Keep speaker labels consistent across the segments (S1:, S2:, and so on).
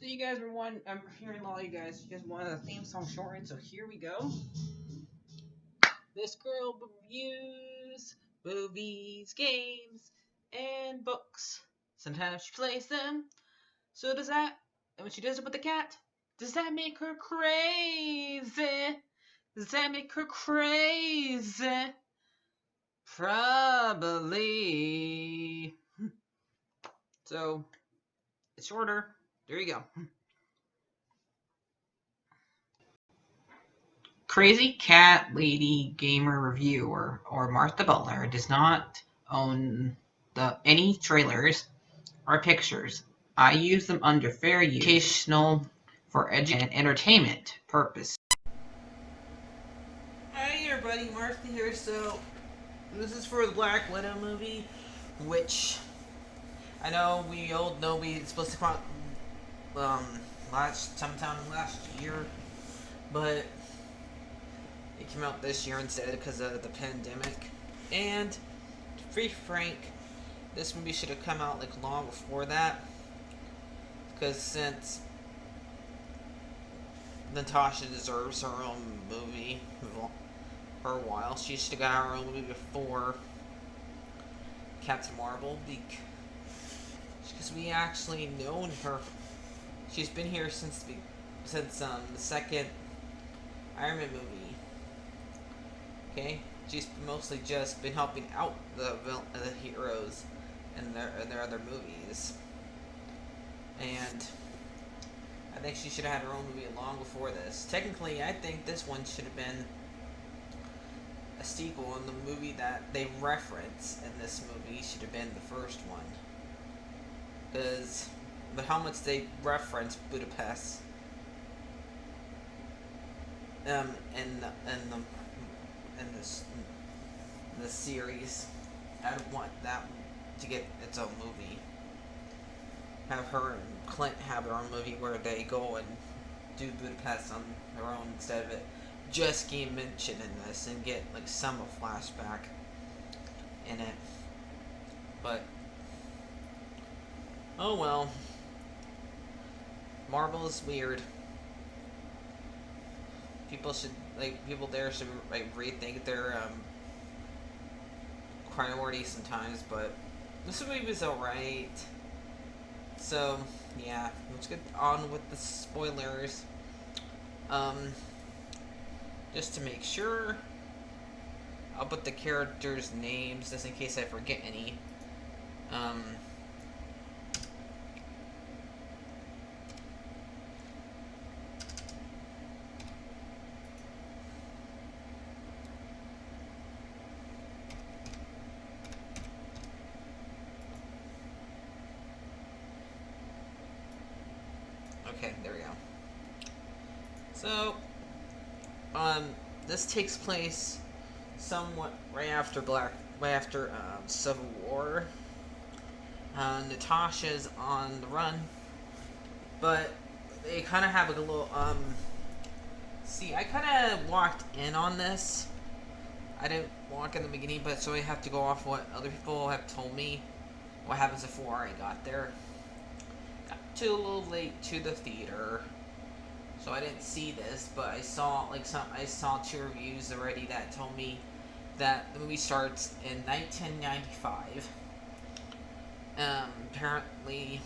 S1: So you guys were I'm hearing a lot of you guys wanted a theme song shortened, so here we go. This girl reviews movies, games, and books. Sometimes she plays them. So does that, and when she does it with the cat, does that make her crazy? Does that make her crazy? Probably. So, it's shorter. There you go. Crazy Cat Lady Gamer Reviewer or Martha Butler does not own any trailers or pictures. I use them under fair use, educational, for education and entertainment purpose. Hey everybody, Martha here. So this is for the Black Widow movie, which I know we all know it's supposed to come out sometime last year, but it came out this year instead because of the pandemic. And to be frank, this movie should have come out like long before that. Because since Natasha deserves her own movie for a while, she should have got her own movie before Captain Marvel. Because we actually known her. She's been here since the second Iron Man movie. Okay, she's mostly just been helping out the heroes in their other movies, and I think she should have had her own movie long before this. Technically, I think this one should have been a sequel, and the movie that they reference in this movie should have been the first one, but how much they reference Budapest in the series. I'd want that to get its own movie. Have her and Clint have their own movie where they go and do Budapest on their own instead of it just getting mentioned in this, and get like some flashback in it. But oh well. Marvel is weird. People should rethink their priorities sometimes, but this movie was alright. So yeah, let's get on with the spoilers. Just to make sure, I'll put the characters' names just in case I forget any. Okay, there we go. So, this takes place somewhat right after Civil War. Natasha's on the run, but they kind of have a little, see, I kind of walked in on this. I didn't walk in the beginning, but so I have to go off what other people have told me what happens before I got there. Got too a little late to the theater, so I didn't see this, but I saw two reviews already that told me that the movie starts in 1995. Apparently,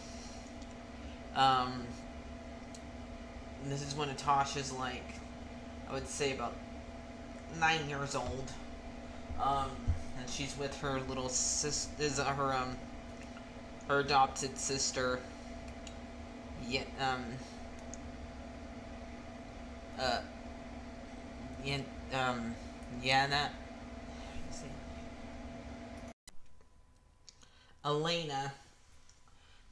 S1: this is when Natasha's like, I would say about 9 years old. And she's with her little her adopted sister. Yana, Elena,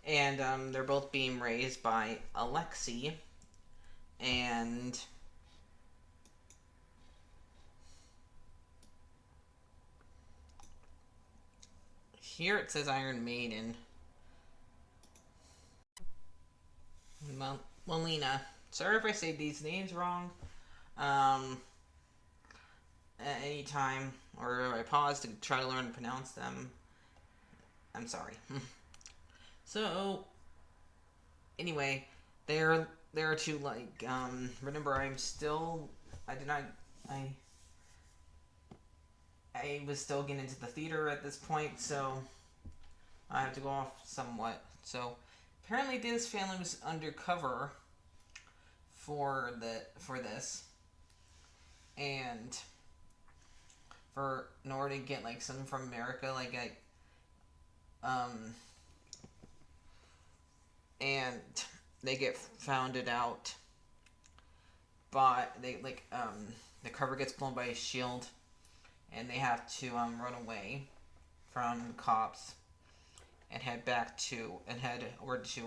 S1: and they're both being raised by Alexei, and here it says Iron Maiden. Melina. Sorry if I say these names wrong. At any time, or I pause to try to learn to pronounce them. I'm sorry. So, anyway, There to like remember I did not I I was still getting into the theater at this point, so I have to go off somewhat. So apparently this family was undercover for this, and for in order to get like something from America, um and they get founded out by the cover gets blown by a shield, and they have to run away from the cops and head over to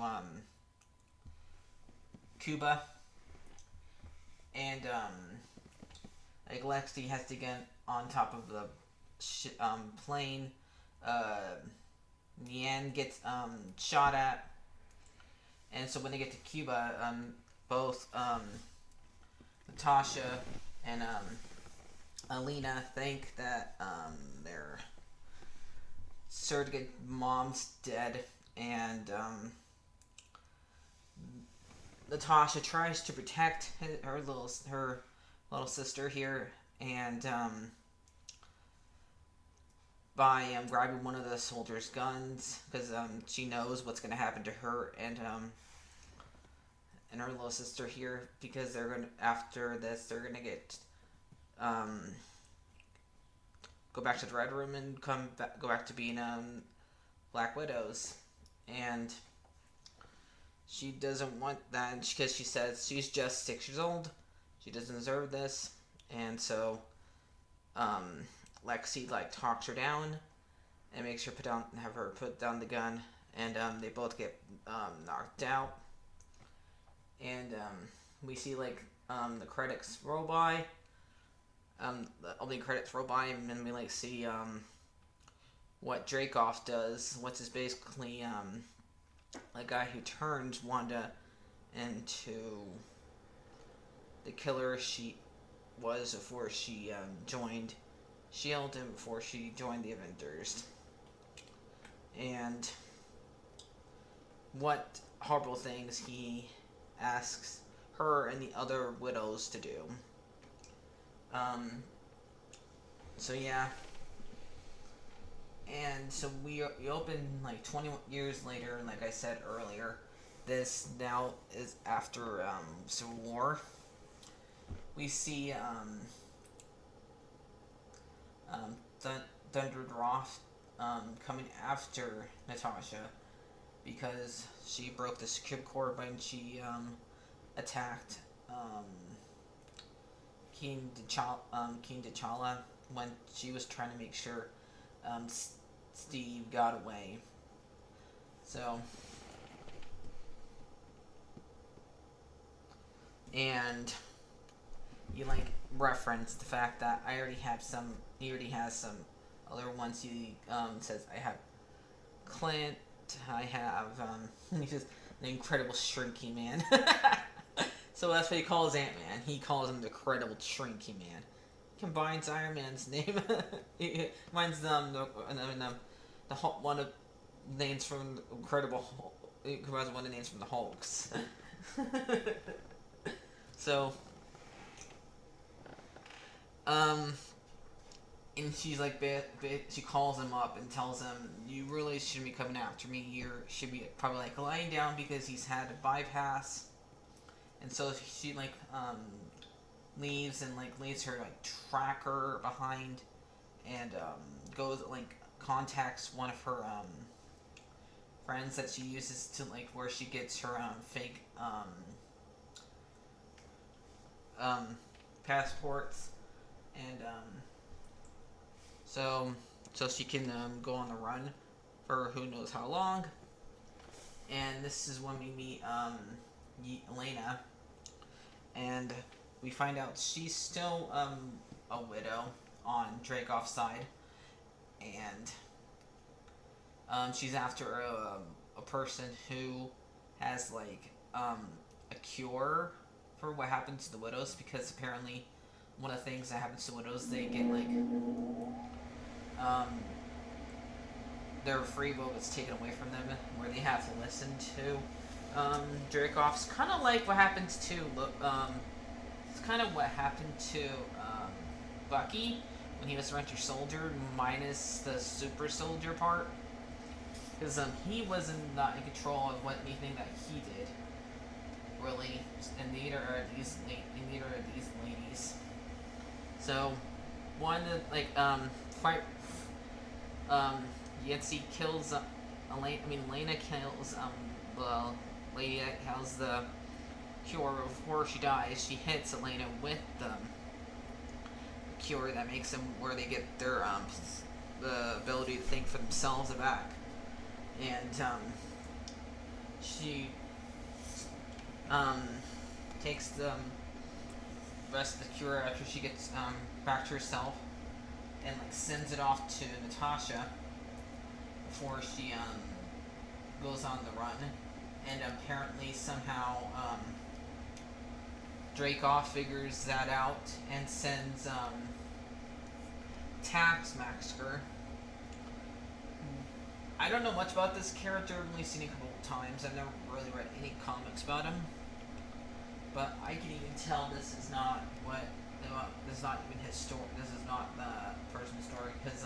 S1: Cuba, and like Lexi has to get on top of the plane. Uh, Nian gets shot at, and so when they get to Cuba, both Natasha and Alina think that their surrogate mom's dead, and Natasha tries to protect her little sister here, and by grabbing one of the soldiers' guns, because she knows what's going to happen to her and her little sister here, because they're going to after this they're going to get um, go back to the Red Room and go back to being Black Widows, and she doesn't want that because she says she's just 6 years old. She doesn't deserve this, and so Lexi like talks her down and makes her have her put down the gun, and they both get knocked out, and we see like the credits roll by. The opening credits roll by, and then we like see what Dracoff does, which is basically a guy who turns Wanda into the killer she was before she joined Shield and before she joined the Avengers, and what horrible things he asks her and the other widows to do. So yeah, and so we open like 20 years later, and like I said earlier, this now is after Civil War. We see Thunder Roth coming after Natasha because she broke the security cord when she attacked King T'Challa when she was trying to make sure Steve got away. So, and you like reference the fact that he already has some other ones. He says, I have Clint, I have he says the Incredible Shrinky Man. So that's what he calls Ant-Man. He calls him the Incredible Shrinky Man. He combines Iron Man's name. He combines the Hulk, one of names from Incredible Hulk. He combines one of the names from the Hulks. So, and she's like, she calls him up and tells him, you really shouldn't be coming after me. You should be probably like lying down because he's had a bypass. And so she like leaves and like leaves her like tracker behind, and goes like contacts one of her friends that she uses to like where she gets her fake passports, and so she can go on the run for who knows how long. And this is when we meet Elena, and we find out she's still a widow on Dracoff's side, and she's after a person who has like a cure for what happens to the widows, because apparently one of the things that happens to widows, they get like their free will gets taken away from them, where they have to listen to Dracov's kind of like what happened to it's kind of what happened to Bucky when he was Winter Soldier minus the super soldier part, because he wasn't not in control of what anything that he did really, and neither are these ladies. So one like fight Yancy kills Elena kills the lady that has the cure before she dies. She hits Elena with the cure that makes them where they get their the ability to think for themselves back, and she takes the rest of the cure after she gets back to herself, and like sends it off to Natasha before she goes on the run, and apparently somehow Dreykov figures that out and sends Taskmaster. I don't know much about this character. I've only seen it a couple of times. I've never really read any comics about him, but I can even tell this is not what this is not even his story. This is not the person's story, because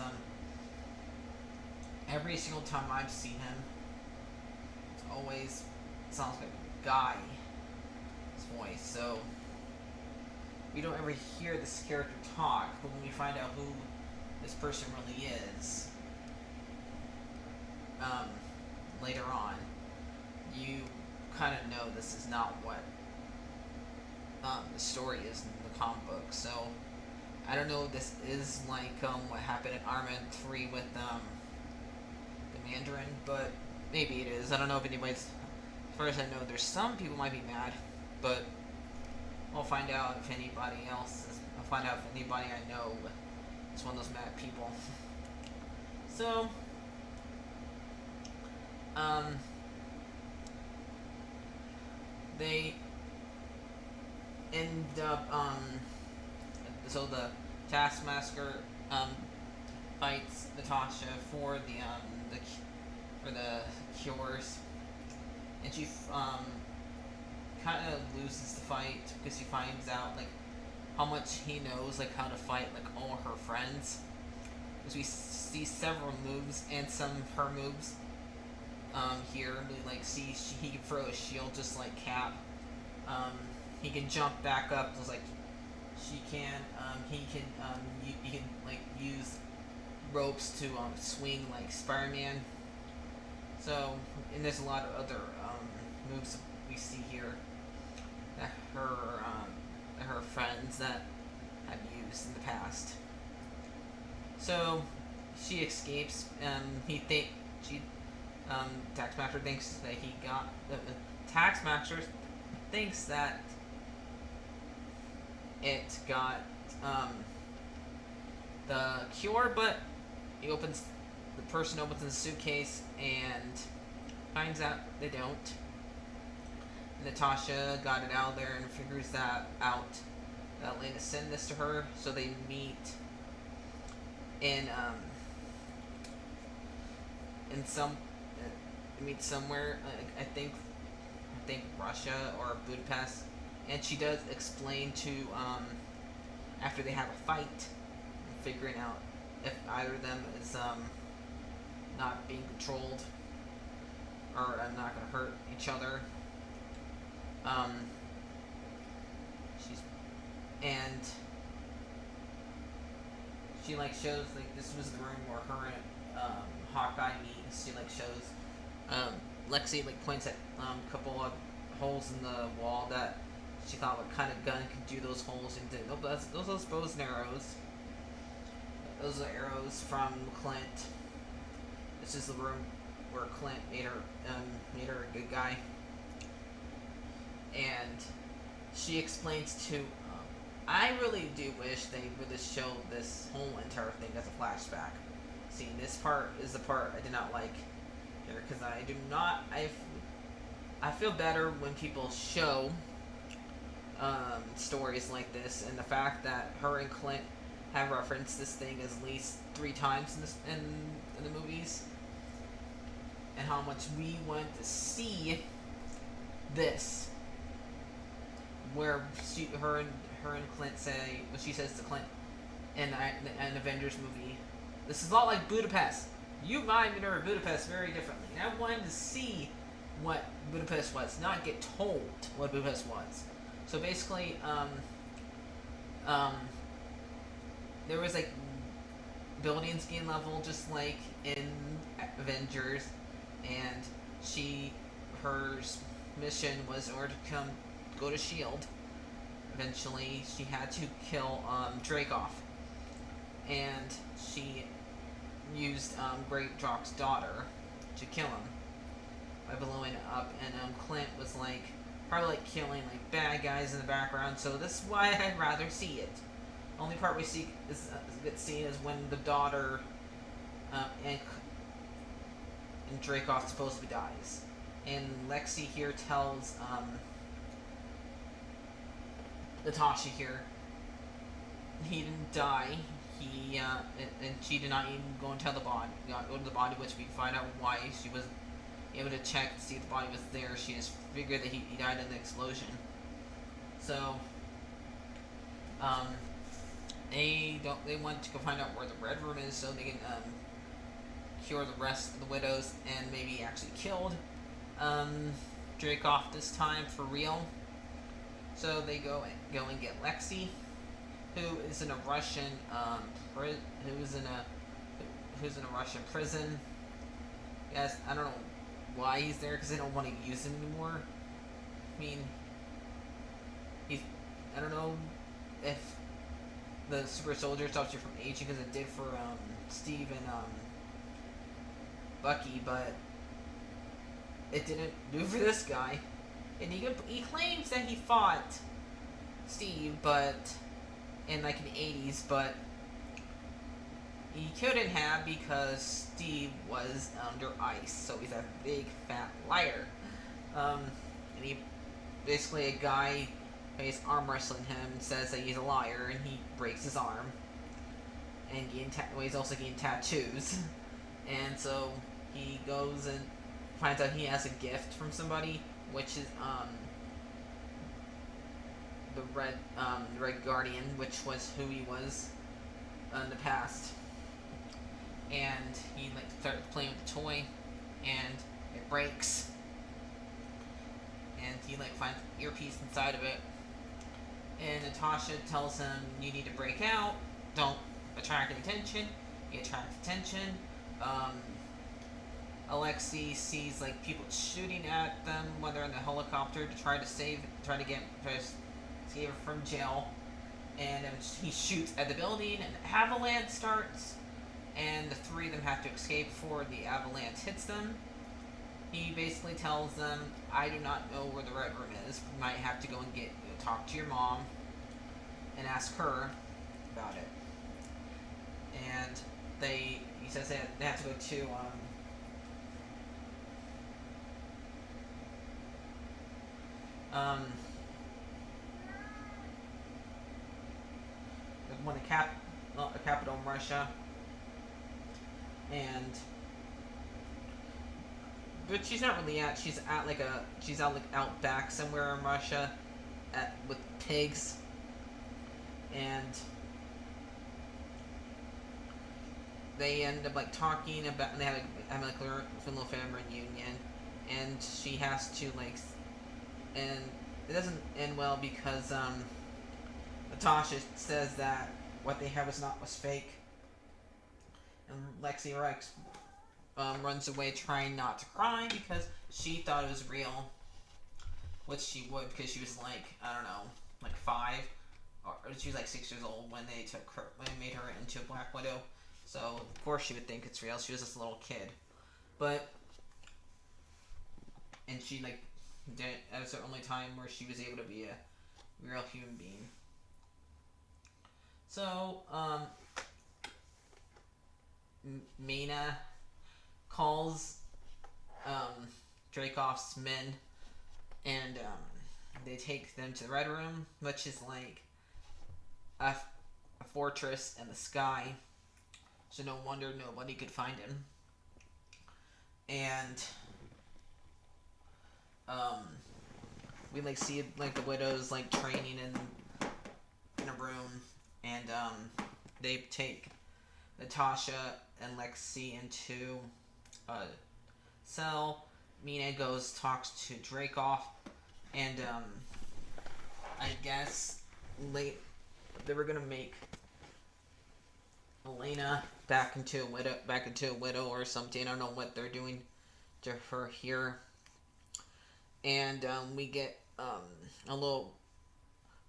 S1: every single time I've seen him, it's always sounds like a guy's voice. So we don't ever hear this character talk, but when we find out who this person really is later on, you kind of know this is not what the story is in the comic book. So I don't know if this is like what happened in Iron Man 3 with the Mandarin, but maybe it is. I don't know if anybody's. As far as I know, there's some people might be mad, but I'll find out if anybody else is. I'll find out if anybody I know is one of those mad people. So, they end up, so the Taskmaster, fights Natasha for the cures, and she, kind of loses the fight because he finds out like how much he knows, like how to fight like all her friends. Because we see several moves and some of her moves here. We like see he can throw a shield just like Cap. He can jump back up just like she can. He can like use ropes to swing like Spider-Man. So, and there's a lot of other moves we see here that her friends that have used in the past. So she escapes. Taskmaster thinks that he got Taskmaster thinks that it got the cure, but the person opens the suitcase and finds out they don't. Natasha got it out of there and figures that out. Elena sent this to her, so they meet in somewhere. I think Russia or Budapest, and she does explain to after they have a fight, figuring out if either of them is not being controlled or not going to hurt each other. She like shows like this was the room where her and Hawkeye meet. She like shows Lexi like points at a couple of holes in the wall that she thought what kind of gun could do those holes into. Those are bows and arrows. Those are arrows from Clint. This is the room where Clint made her a good guy. And she explains to I really do wish they would have showed this whole entire thing as a flashback. See, this part is the part I did not like here, because I do not I feel better when people show stories like this, and the fact that her and Clint have referenced this thing at least 3 times in the movies, and how much we want to see this, where her and Clint say what she says to Clint in an Avengers movie. This is a lot like Budapest. You might remember Budapest very differently. And I wanted to see what Budapest was, not get told what Budapest was. So basically, um, there was like buildings being leveled just like in Avengers, and her mission was in order to go to Shield. Eventually, she had to kill Dracoff, and she used Great Jock's daughter to kill him by blowing it up. And Clint was like probably like killing like bad guys in the background. So this is why I'd rather see it. Only part we see is gets seen is when the daughter and Dracoff supposedly dies, and Lexi here tells Natasha here he didn't die. He and she did not even go and tell the body. Go to the body, which we find out why she wasn't able to check to see if the body was there. She just figured that he died in the explosion. So they want to go find out where the Red Room is so they can cure the rest of the widows and maybe actually killed Dracoff this time for real. So they go and get Lexi, who is in a Russian who's in a Russian prison. Yes, I don't know why he's there because they don't want to use him anymore. I mean, I don't know if the super soldier stops you from aging because it did for Steve and Bucky, but it didn't do for this guy. And he claims that he fought Steve, but in like in the 80s, but he couldn't have because Steve was under ice, so he's a big fat liar. And he basically a guy who's arm wrestling him says that he's a liar, and he breaks his arm. And he's also getting tattoos, and so he goes and finds out he has a gift from somebody, which is the Red Guardian, which was who he was in the past. And he like starts playing with the toy, and it breaks. And he like finds an earpiece inside of it. And Natasha tells him, "You need to break out. Don't attract attention. You attract attention." Alexei sees like people shooting at them when they're in the helicopter to try to escape her from jail, and he shoots at the building, and an avalanche starts, and the three of them have to escape before the avalanche hits them. He basically tells them, "I do not know where the Red Room is. You might have to go and talk to your mom and ask her about it." And he says they have to go to one of the capital in Russia, but she's not really at. She's out back somewhere in Russia, with pigs, and they end up like talking about. And they have having like a little family reunion, and she has to like, and it doesn't end well because Natasha says that what they have was fake, and Lexi Rex runs away trying not to cry because she thought it was real, which she would because she was like, I don't know, like 5, or she was like 6 years old when they made her into a Black Widow. So of course she would think it's real. She was just a little kid, and she like that was the only time where she was able to be a real human being. So Mina calls Dracoff's men, and they take them to the Red Room, which is like a fortress in the sky. So no wonder nobody could find him. And we like see like the widows like training in a room, and they take Natasha and Lexi into a cell. Mina goes talks to Dracoff, and I guess late they were gonna make Elena back into a widow or something. I don't know what they're doing to her here, and we get a little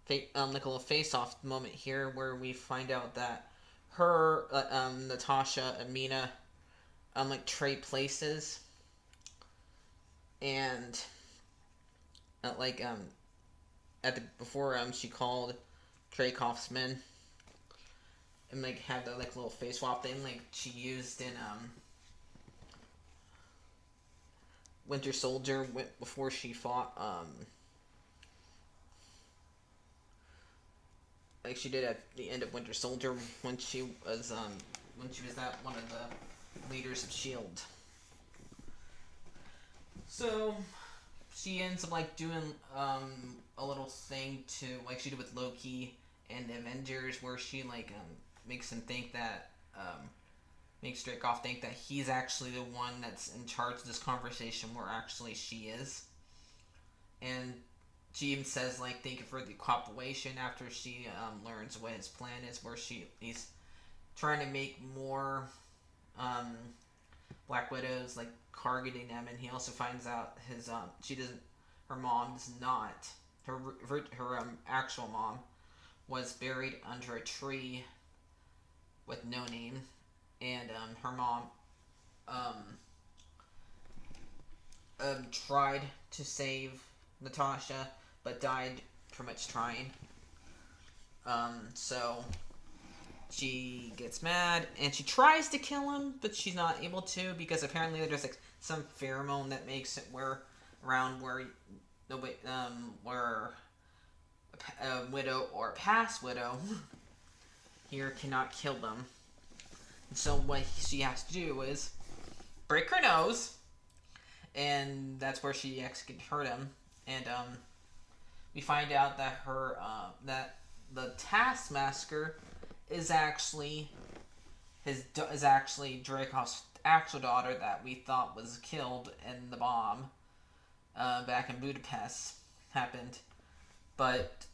S1: like a little face-off moment here where we find out that her Natasha and Mina like trade places, and like at the before she called Dreykoff's men and like had the like little face swap thing like she used in Winter Soldier before she fought like she did at the end of Winter Soldier when she was that one of the leaders of Shield. So she ends up like doing a little thing to like she did with Loki and the Avengers where she like makes him think that makes Dreykov think that he's actually the one that's in charge of this conversation where actually she is. And she even says like thank you for the cooperation after she learns what his plan is where he's trying to make more Black Widows like targeting them, and he also finds out his her mom is not her actual mom was buried under a tree with no name, and her mom tried to save Natasha but died pretty much trying. So she gets mad and she tries to kill him, but she's not able to because apparently there's like some pheromone that makes it where the where a widow or a past widow here cannot kill them. And so what she has to do is break her nose, and that's where she actually can hurt him. And we find out that that the Taskmaster is actually Dreykov's actual daughter that we thought was killed in the bomb back in Budapest happened, but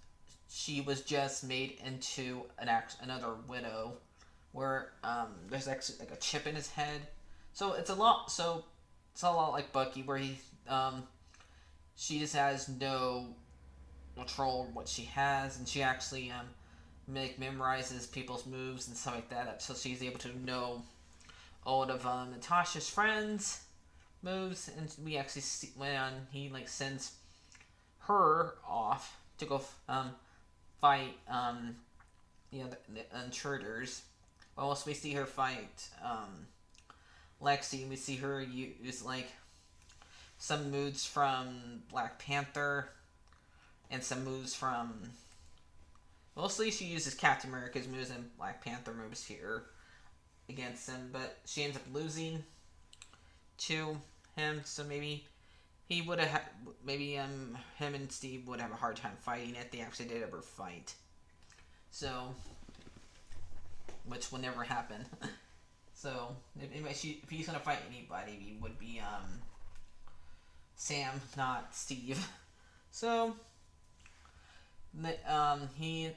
S1: she was just made into another widow where there's actually like a chip in his head. So it's a lot like Bucky where she just has no control what she has, and she actually memorizes people's moves and stuff like that, so she's able to know all of Natasha's friends' moves, and we actually see when he like sends her off to go fight the intruders. Also, we see her fight Lexi, and we see her use like some moves from Black Panther and some moves from mostly she uses Captain America's moves and Black Panther moves here against him, but she ends up losing to him, so maybe he would have him and Steve would have a hard time fighting if they actually did ever fight. So which will never happen. So if he's gonna fight anybody, he would be Sam, not Steve. So he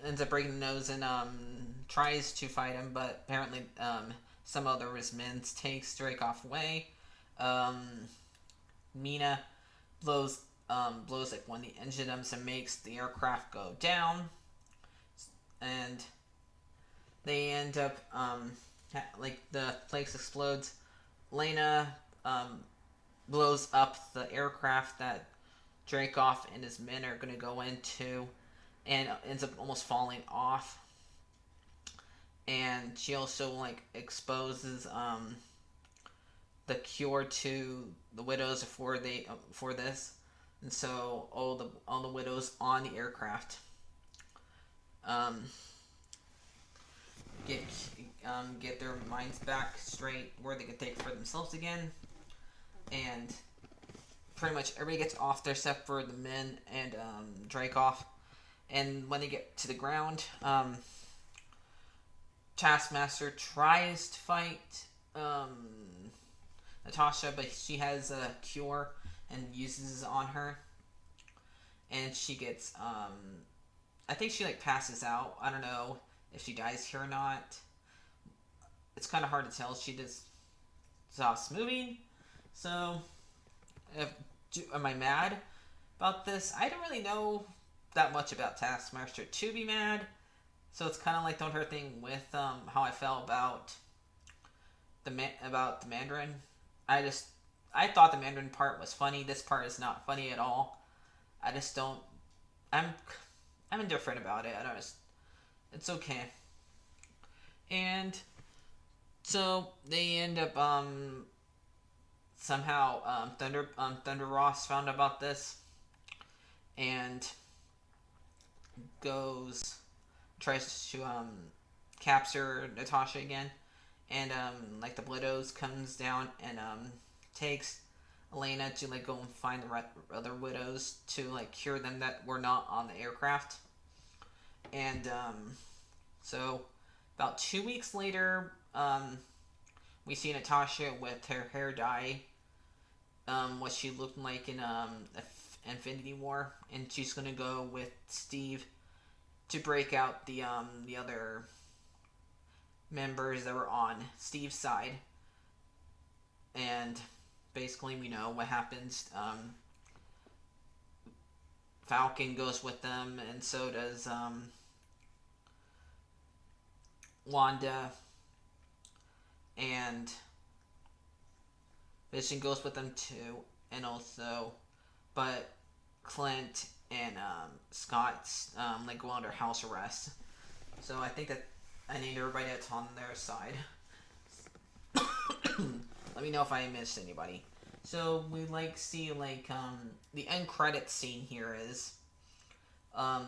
S1: ends up breaking the nose and tries to fight him, but apparently some other his men takes Dreykov away. Mina blows like one of the engines and makes the aircraft go down, and they end up like the place explodes. Lena blows up the aircraft that Dreykov and his men are going to go into, and ends up almost falling off. And she also like exposes the cure to the widows for this, and so all the widows on the aircraft get their minds back straight where they can think for themselves again, and pretty much everybody gets off there except for the men and Dracoff. And when they get to the ground, Taskmaster tries to fight Natasha, but she has a cure and uses it on her. And she gets, I think she like passes out. I don't know if she dies here or not. It's kind of hard to tell. She just stops moving. So, am I mad about this? I don't really know that much about Taskmaster to be mad. So it's kind of like the her thing with how I felt about the Mandarin. I thought the Mandarin part was funny. This part is not funny at all. I just don't. I'm indifferent about it. It's okay. And so they end up somehow Thunder Ross found out about this and tries to capture Natasha again, and like the Widows comes down and takes Elena to like go and find the other widows to like cure them that were not on the aircraft. And so about 2 weeks later, we see Natasha with her hair dye, what she looked like in Infinity War, and she's gonna go with Steve to break out the other members that were on Steve's side. And basically, we know what happens. Falcon goes with them, and so does Wanda, and Vision goes with them too, and also, but Clint and Scott's like go under house arrest. So I think that I need everybody that's on their side. Let me know if I missed anybody. So we like see like the end credit scene here is Elena.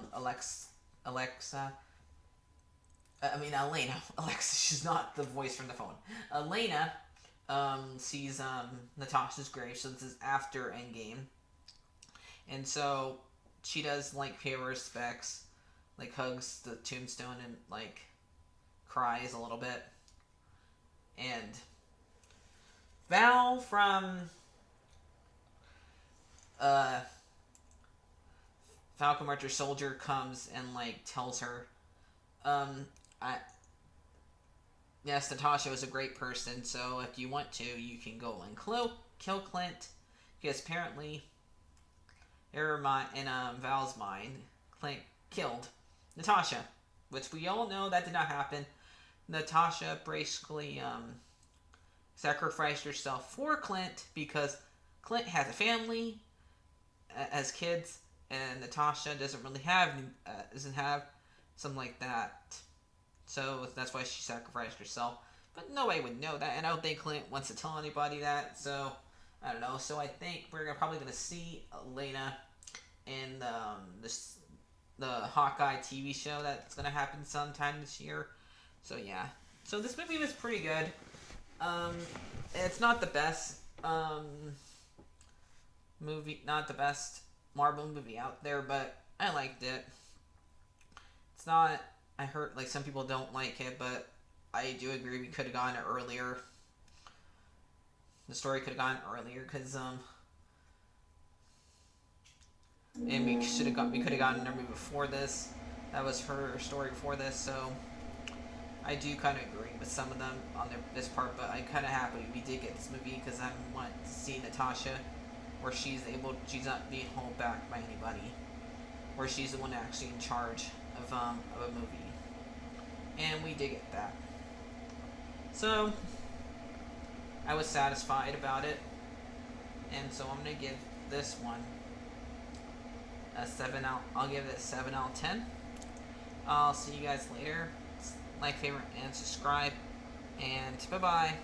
S1: Alexa, she's not the voice from the phone. Elena sees Natasha's grave, so this is after Endgame. And so she does like pay her respects, like hugs the tombstone and like cries a little bit. And Val from Falcon Winter Soldier comes and like tells her, yes, Natasha was a great person, so if you want to, you can go and kill Clint, because apparently, in Val's mind, Clint killed Natasha, which we all know that did not happen. Natasha basically sacrificed herself for Clint because Clint has a family, as kids, and Natasha doesn't have something like that. So that's why she sacrificed herself. But nobody would know that, and I don't think Clint wants to tell anybody that. So I don't know. So I think we're probably gonna see Elena in the Hawkeye TV show that's gonna happen sometime this year. So yeah. So this movie was pretty good. It's not the best movie, not the best Marvel movie out there, but I liked it. It's not. I heard like some people don't like it, but I do agree we could have gotten it earlier. The story could have gone earlier because and we could have gotten her movie before this. That was her story before this, so I do kind of agree with some of them on this part, but I'm kind of happy we did get this movie because I want to see Natasha where she's not being held back by anybody, where she's the one actually in charge of a movie, and we did get that. So I was satisfied about it, and so I'm gonna give this one a 7 out. I'll give it a 7 out of 10. I'll see you guys later. Like, favorite, and subscribe, and bye bye.